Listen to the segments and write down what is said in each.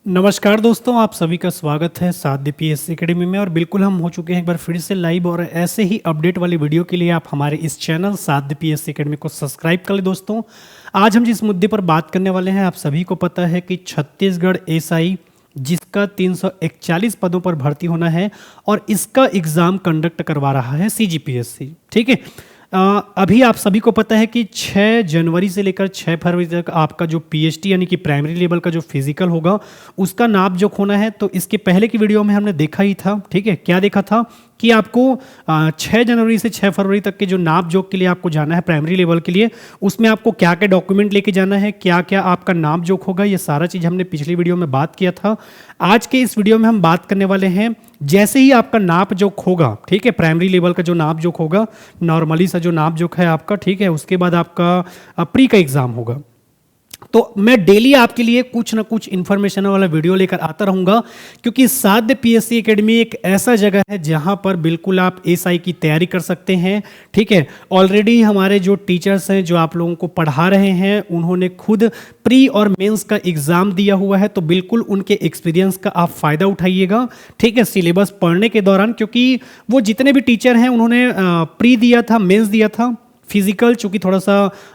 नमस्कार दोस्तों, आप सभी का स्वागत है साध्य पीएससी एकेडमी में। और बिल्कुल हम हो चुके हैं एक बार फिर से लाइव, और ऐसे ही अपडेट वाली वीडियो के लिए आप हमारे इस चैनल साध्य पीएससी एकेडमी को सब्सक्राइब कर लें। दोस्तों, आज हम जिस मुद्दे पर बात करने वाले हैं, आप सभी को पता है कि छत्तीसगढ़ एसआई जिसका 341 पदों पर भर्ती होना है और इसका एग्ज़ाम कंडक्ट करवा रहा है सीजीपीएससी। ठीक है, अभी आप सभी को पता है कि 6 जनवरी से लेकर 6 फरवरी तक आपका जो पीएचडी यानी कि प्राइमरी लेवल का जो फिजिकल होगा उसका नाप जोख होना है। तो इसके पहले की वीडियो में हमने देखा ही था, ठीक है, क्या देखा था कि आपको 6 जनवरी से 6 फरवरी तक के जो नाप जोख के लिए आपको जाना है प्राइमरी लेवल के लिए, उसमें आपको क्या क्या डॉक्यूमेंट लेके जाना है, क्या क्या आपका नाप जोख होगा, ये सारा चीज़ हमने पिछली वीडियो में बात किया था। आज के इस वीडियो में हम बात करने वाले हैं, जैसे ही आपका नाप जोख होगा, ठीक है, प्राइमरी लेवल का जो नाप जोख होगा, नॉर्मली सा जो नाप जोख है आपका, ठीक है, उसके बाद आपका प्री का एग्ज़ाम होगा। तो मैं डेली आपके लिए कुछ ना कुछ इन्फॉर्मेशन वाला वीडियो लेकर आता रहूंगा, क्योंकि साध्य पीएससी एकेडमी एक ऐसा जगह है जहां पर बिल्कुल आप एसआई की तैयारी कर सकते हैं। ठीक है, ऑलरेडी हमारे जो टीचर्स हैं जो आप लोगों को पढ़ा रहे हैं, उन्होंने खुद प्री और मेंस का एग्जाम दिया हुआ है, तो बिल्कुल उनके एक्सपीरियंस का आप फायदा उठाइएगा। ठीक है, सिलेबस पढ़ने के दौरान, क्योंकि वो जितने भी टीचर हैं उन्होंने प्री दिया था, मेंस दिया था, फिजिकल चूंकि थोड़ा सा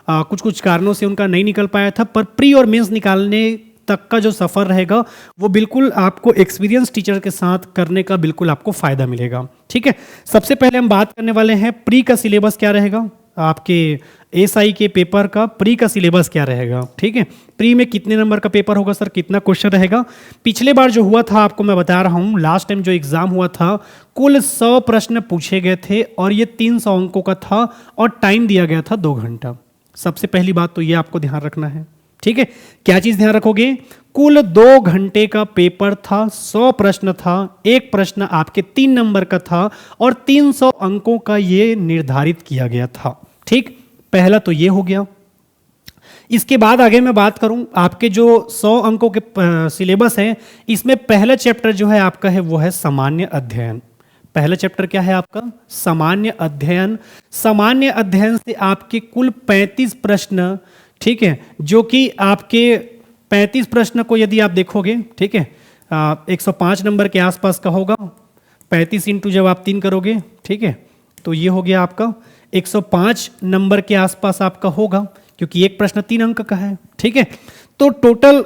कुछ कुछ कारणों से उनका नहीं निकल पाया था, पर प्री और मेंस निकालने तक का जो सफ़र रहेगा वो बिल्कुल आपको एक्सपीरियंस टीचर के साथ करने का बिल्कुल आपको फ़ायदा मिलेगा। ठीक है, सबसे पहले हम बात करने वाले हैं प्री का सिलेबस क्या रहेगा, आपके एसआई के पेपर का प्री का सिलेबस क्या रहेगा। ठीक है, प्री में कितने नंबर का पेपर होगा सर, कितना क्वेश्चन रहेगा। पिछले बार जो हुआ था आपको मैं बता रहा हूँ, लास्ट टाइम जो एग्ज़ाम हुआ था कुल 100 प्रश्न पूछे गए थे और ये 300 अंकों का था और टाइम दिया गया था 2 घंटा। सबसे पहली बात तो ये आपको ध्यान रखना है। ठीक है, क्या चीज़ ध्यान रखोगे, कुल 2 घंटे का पेपर था, 100 प्रश्न था, एक प्रश्न आपके 3 नंबर का था और 300 अंकों का ये निर्धारित किया गया था। ठीक, पहला तो ये हो गया। इसके बाद आगे मैं बात करूं, आपके जो 100 अंकों के सिलेबस है, इसमें पहला चैप्टर जो है आपका है वो है सामान्य अध्ययन। पहला चैप्टर क्या है आपका, सामान्य अध्ययन। सामान्य अध्ययन से आपके कुल 35 प्रश्न, ठीक है, जो कि आपके 35 प्रश्न को यदि आप देखोगे, ठीक है, 105 नंबर के आसपास का होगा। 35 इंटू जब आप 3 करोगे, ठीक है, तो ये हो गया आपका 105 नंबर के आसपास आपका होगा, क्योंकि एक प्रश्न 3 अंक का है। ठीक है, तो टोटल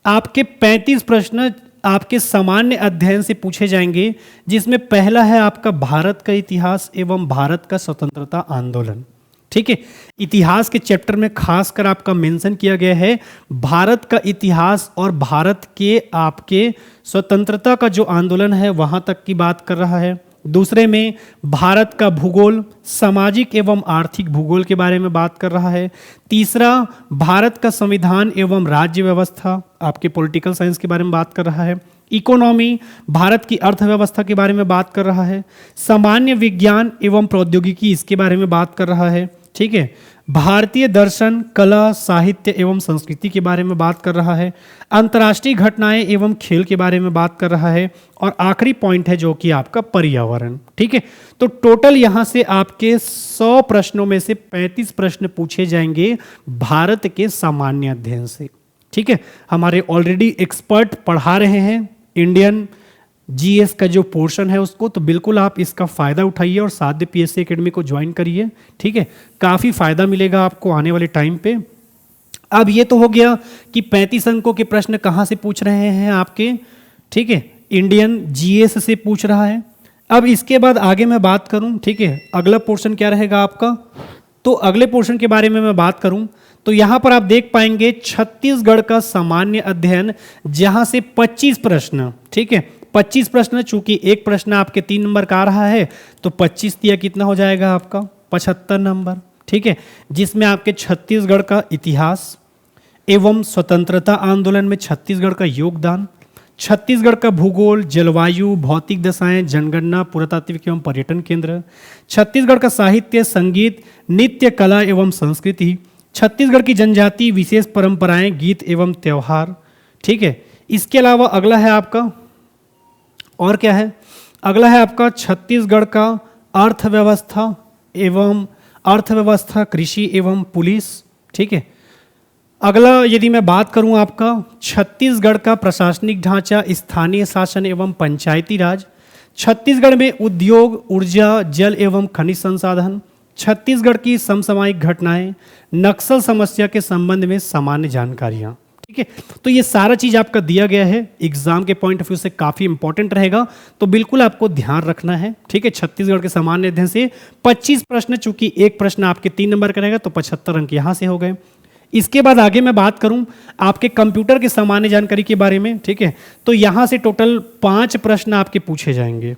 आपके 35 प्रश्न आपके सामान्य अध्ययन से पूछे जाएंगे, जिसमें पहला है आपका भारत का इतिहास एवं भारत का स्वतंत्रता आंदोलन। ठीक है, इतिहास के चैप्टर में खासकर आपका मेंशन किया गया है भारत का इतिहास और भारत के आपके स्वतंत्रता का जो आंदोलन है वहां तक की बात कर रहा है। दूसरे में भारत का भूगोल, सामाजिक एवं आर्थिक भूगोल के बारे में बात कर रहा है। तीसरा, भारत का संविधान एवं राज्य व्यवस्था, आपके पॉलिटिकल साइंस के बारे में बात कर रहा है। इकोनॉमी, भारत की अर्थव्यवस्था के बारे में बात कर रहा है। सामान्य विज्ञान एवं प्रौद्योगिकी, इसके बारे में बात कर रहा है। ठीक है, भारतीय दर्शन, कला, साहित्य एवं संस्कृति के बारे में बात कर रहा है। अंतर्राष्ट्रीय घटनाएं एवं खेल के बारे में बात कर रहा है। और आखिरी पॉइंट है जो कि आपका पर्यावरण। ठीक है, तो टोटल यहां से आपके 100 प्रश्नों में से 35 प्रश्न पूछे जाएंगे भारत के सामान्य अध्ययन से। ठीक है, हमारे ऑलरेडी एक्सपर्ट पढ़ा रहे हैं इंडियन जीएस का जो पोर्शन है उसको, तो बिल्कुल आप इसका फ़ायदा उठाइए और साध्य पीएससी एकेडमी को ज्वाइन करिए। ठीक है, काफ़ी फ़ायदा मिलेगा आपको आने वाले टाइम पे। अब ये तो हो गया कि 35 अंकों के प्रश्न कहाँ से पूछ रहे हैं आपके, ठीक है, इंडियन जीएस से पूछ रहा है। अब इसके बाद आगे मैं बात करूं, ठीक है, अगला पोर्शन क्या रहेगा आपका, तो अगले पोर्शन के बारे में मैं बात करूं तो यहां पर आप देख पाएंगे छत्तीसगढ़ का सामान्य अध्ययन, जहां से 25 प्रश्न, ठीक है, 25 प्रश्न, चूंकि एक प्रश्न आपके 3 नंबर का आ रहा है तो 25 दिया कितना हो जाएगा आपका 75 नंबर। ठीक है, जिसमें आपके छत्तीसगढ़ का इतिहास एवं स्वतंत्रता आंदोलन में छत्तीसगढ़ का योगदान, छत्तीसगढ़ का भूगोल, जलवायु, भौतिक दशाएं, जनगणना, पुरातात्विक एवं पर्यटन केंद्र, छत्तीसगढ़ का साहित्य, संगीत, नृत्य, कला एवं संस्कृति, छत्तीसगढ़ की जनजाति, विशेष परंपराएं, गीत एवं त्यौहार। ठीक है, इसके अलावा अगला है आपका, और क्या है, अगला है आपका छत्तीसगढ़ का अर्थव्यवस्था, कृषि एवं पुलिस। ठीक है, अगला यदि मैं बात करूं आपका छत्तीसगढ़ का प्रशासनिक ढांचा, स्थानीय शासन एवं पंचायती राज। छत्तीसगढ़ में उद्योग, ऊर्जा, जल एवं खनिज संसाधन। छत्तीसगढ़ की समसामयिक घटनाएं, नक्सल समस्या के संबंध में सामान्य जानकारियां। ठीक है, तो ये सारा चीज आपका दिया गया है, एग्जाम के पॉइंट ऑफ व्यू से काफी इंपॉर्टेंट रहेगा, तो बिल्कुल आपको ध्यान रखना है। ठीक है, छत्तीसगढ़ के सामान्य अध्ययन से 25 प्रश्न, चूंकि एक प्रश्न आपके 3 नंबर का रहेगा तो 75 अंक यहां से हो गए। इसके बाद आगे मैं बात करूं आपके कंप्यूटर की सामान्य जानकारी के बारे में। ठीक है, तो यहां से टोटल 5 प्रश्न आपके पूछे जाएंगे।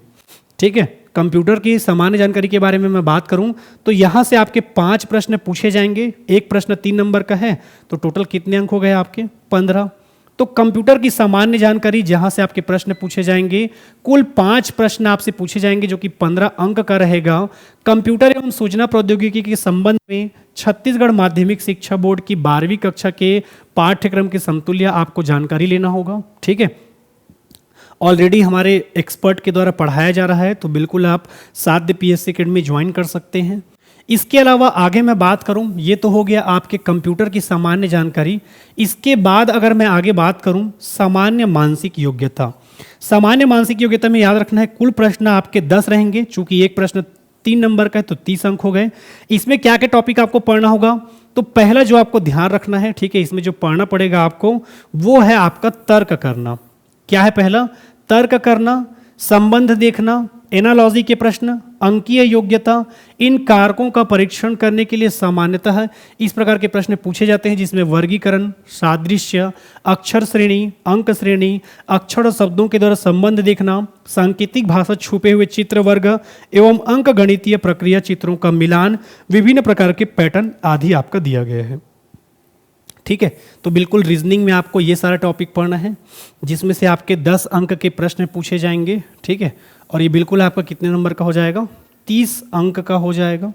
ठीक है, कंप्यूटर की सामान्य जानकारी के बारे में मैं बात करूं तो यहां से आपके 5 प्रश्न पूछे जाएंगे। एक प्रश्न 3 नंबर का है, तो टोटल कितने अंक हो गए आपके? 15। तो कंप्यूटर की सामान्य जानकारी जहां से आपके प्रश्न पूछे जाएंगे, कुल 5 प्रश्न आपसे पूछे जाएंगे जो कि 15 अंक का रहेगा। कंप्यूटर एवं सूचना प्रौद्योगिकी के संबंध में छत्तीसगढ़ माध्यमिक शिक्षा बोर्ड की 12वीं कक्षा के पाठ्यक्रम के समतुल्य आपको जानकारी लेना होगा। ठीक है, ऑलरेडी हमारे एक्सपर्ट के द्वारा पढ़ाया जा रहा है, तो बिल्कुल आप साध्य पीएससी अकेडमी ज्वाइन कर सकते हैं। इसके अलावा आगे मैं बात करूं, ये तो हो गया आपके कंप्यूटर की सामान्य जानकारी। इसके बाद अगर मैं आगे बात करूं सामान्य मानसिक योग्यता। सामान्य मानसिक योग्यता में याद रखना है कुल प्रश्न आपके 10 रहेंगे, चूंकि एक प्रश्न 3 नंबर का है तो 30 अंक हो गए। इसमें क्या क्या टॉपिक आपको पढ़ना होगा, तो पहला जो आपको ध्यान रखना है, ठीक है, इसमें जो पढ़ना पड़ेगा आपको वो है आपका तर्क करना। क्या है पहला? तर्क करना, संबंध देखना, एनालॉजी के प्रश्न, अंकीय योग्यता। इन कारकों का परीक्षण करने के लिए सामान्यतः इस प्रकार के प्रश्न पूछे जाते हैं, जिसमें वर्गीकरण, सादृश्य, अक्षर श्रेणी, अंक श्रेणी, अक्षर और शब्दों के द्वारा संबंध देखना, सांकेतिक भाषा, छुपे हुए चित्र वर्ग एवं अंक गणितीय प्रक्रिया चित्रों का मिलान, विभिन्न प्रकार के पैटर्न आदि आपका दिया गया है। ठीक है, तो बिल्कुल रीजनिंग में आपको ये सारा टॉपिक पढ़ना है, जिसमें से आपके 10 अंक के प्रश्न पूछे जाएंगे। ठीक है, और ये बिल्कुल आपका कितने नंबर का हो जाएगा? 30 अंक का हो जाएगा।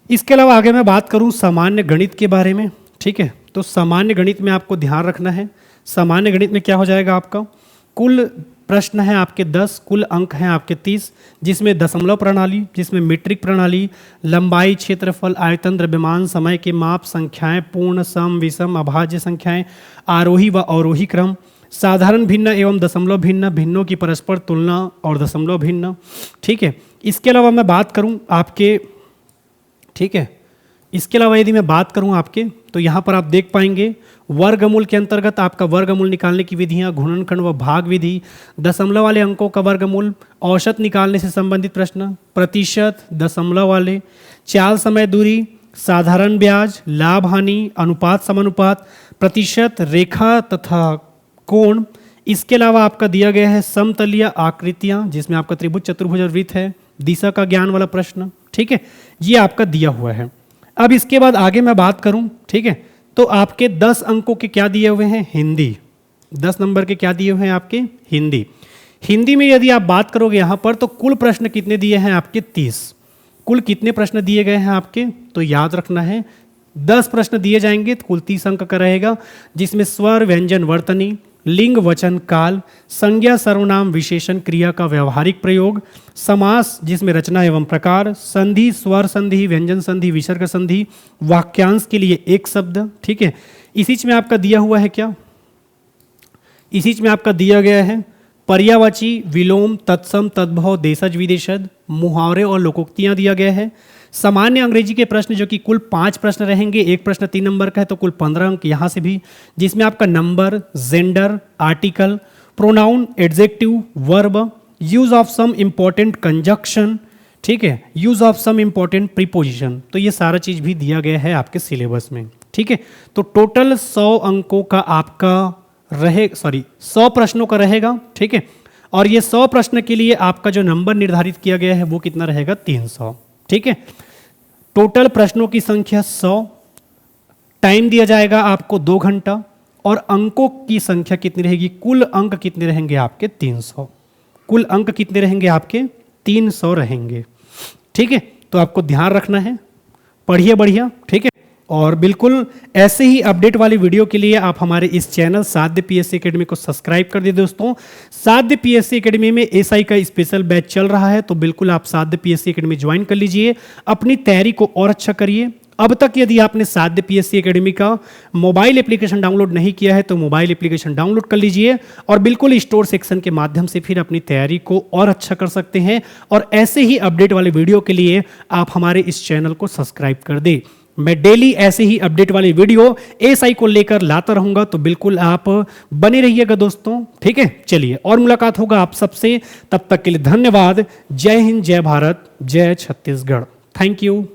इसके अलावा आगे मैं बात करूं सामान्य गणित के बारे में। ठीक है, तो सामान्य गणित में आपको ध्यान रखना है, सामान्य गणित में क्या हो जाएगा आपका? कुल प्रश्न है आपके 10, कुल अंक हैं आपके 30, जिसमें दशमलव प्रणाली, जिसमें मीट्रिक प्रणाली, लंबाई, क्षेत्रफल, आयतन, द्रव्यमान, समय के माप, संख्याएं, पूर्ण, सम, विषम, अभाज्य संख्याएं, आरोही व अवरोही क्रम, साधारण भिन्न एवं दशमलव भिन्न, भिन्नों की परस्पर तुलना और दशमलव भिन्न। ठीक है, इसके अलावा मैं बात करूं आपके, ठीक है, इसके अलावा यदि मैं बात करूं आपके, तो यहाँ पर आप देख पाएंगे वर्गमूल के अंतर्गत आपका वर्गमूल निकालने की विधियां, गुणनखंड व भाग विधि, दशमलव वाले अंकों का वर्गमूल, औसत निकालने से संबंधित प्रश्न, प्रतिशत, दशमलव वाले, चाल, समय, दूरी, साधारण ब्याज, लाभ हानि, अनुपात समानुपात, प्रतिशत, रेखा तथा कोण। इसके अलावा आपका दिया गया है समतलीय आकृतियां, जिसमें आपका त्रिभुज, चतुर्भुज और वृत्त है, दिशा का ज्ञान वाला प्रश्न। ठीक है, ये आपका दिया हुआ है। अब इसके बाद आगे मैं बात करूं, ठीक है, तो आपके 10 अंकों के क्या दिए हुए हैं? हिंदी। 10 नंबर के क्या दिए हुए हैं आपके? हिंदी। हिंदी में यदि आप बात करोगे यहां पर, तो कुल प्रश्न कितने दिए हैं आपके? 30। कुल कितने प्रश्न दिए गए हैं आपके? तो याद रखना है 10 प्रश्न दिए जाएंगे, तो कुल 30 अंक का रहेगा, जिसमें स्वर, व्यंजन, वर्तनी, लिंग, वचन, काल, संज्ञा, सर्वनाम, विशेषण, क्रिया का व्यवहारिक प्रयोग, समास जिसमें रचना एवं प्रकार, संधि, स्वर संधि, व्यंजन संधि, विसर्ग संधि, वाक्यांश के लिए एक शब्द। ठीक है, इसी में आपका दिया हुआ है क्या? इसी में आपका दिया गया है पर्यायवाची, विलोम, तत्सम, तद्भव, देशज, विदेशज, मुहावरे और लोकोक्तियां दिया गया है। सामान्य अंग्रेजी के प्रश्न जो कि कुल 5 प्रश्न रहेंगे, एक प्रश्न 3 नंबर का है, तो कुल 15 अंक यहाँ से भी, जिसमें आपका number, gender, article, pronoun, adjective, verb, use of some important conjunction, ठीक है, use of some important preposition, तो ये सारा चीज भी दिया गया है आपके सिलेबस में। ठीक है, तो टोटल 100 अंकों का आपका 100 प्रश्नों का रहेगा। ठीक है, और ये 100 प्रश्न के लिए आपका जो नंबर निर्धारित किया गया है वो कितना रहेगा? 300। ठीक है, टोटल प्रश्नों की संख्या 100, टाइम दिया जाएगा आपको 2 घंटा, और अंकों की संख्या कितनी रहेगी? कुल अंक कितने रहेंगे आपके? 300। कुल अंक कितने रहेंगे आपके? 300 रहेंगे। ठीक है, तो आपको ध्यान रखना है, पढ़िए बढ़िया। ठीक है, और बिल्कुल ऐसे ही अपडेट वाली वीडियो के लिए आप हमारे इस चैनल साध्य पीएससी एकेडमी को सब्सक्राइब कर दीजिए दोस्तों। साध्य पीएससी एकेडमी में एसआई का स्पेशल बैच चल रहा है, तो बिल्कुल आप साध्य पीएससी एकेडमी ज्वाइन कर लीजिए, अपनी तैयारी को और अच्छा करिए, अब तक यदि आपने साध्य पीएससी एकेडमी का मोबाइल एप्लीकेशन डाउनलोड नहीं किया है तो मोबाइल एप्लीकेशन डाउनलोड कर लीजिए और बिल्कुल स्टोर सेक्शन के माध्यम से फिर अपनी तैयारी को और अच्छा कर सकते हैं। और ऐसे ही अपडेट वाले वीडियो के लिए आप हमारे इस चैनल को सब्सक्राइब कर दें। मैं डेली ऐसे ही अपडेट वाली वीडियो एएसआई को लेकर लाता रहूंगा, तो बिल्कुल आप बने रहिएगा दोस्तों। ठीक है, चलिए और मुलाकात होगा आप सबसे, तब तक के लिए धन्यवाद। जय हिंद, जय भारत, जय छत्तीसगढ़। Thank you.